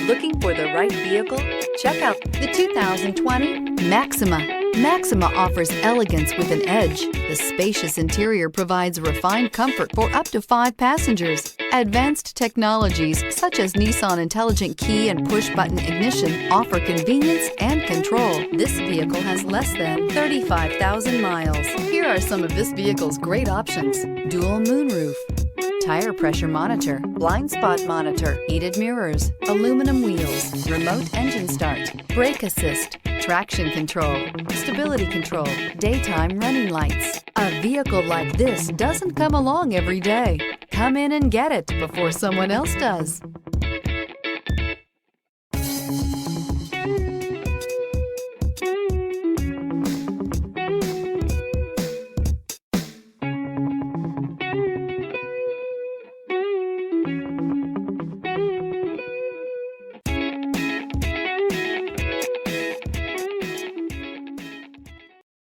Looking for the right vehicle? Check out the 2020 Maxima. Maxima offers elegance with an edge. The spacious interior provides refined comfort for up to 5 passengers. Advanced technologies such as Nissan Intelligent Key and push-button ignition offer convenience and control. This vehicle has less than 35,000 miles. Here are some of this vehicle's great options: dual moonroof, tire pressure monitor, blind spot monitor, heated mirrors, aluminum wheels, remote engine start, brake assist, traction control, stability control, daytime running lights. A vehicle like this doesn't come along every day. Come in and get it before someone else does.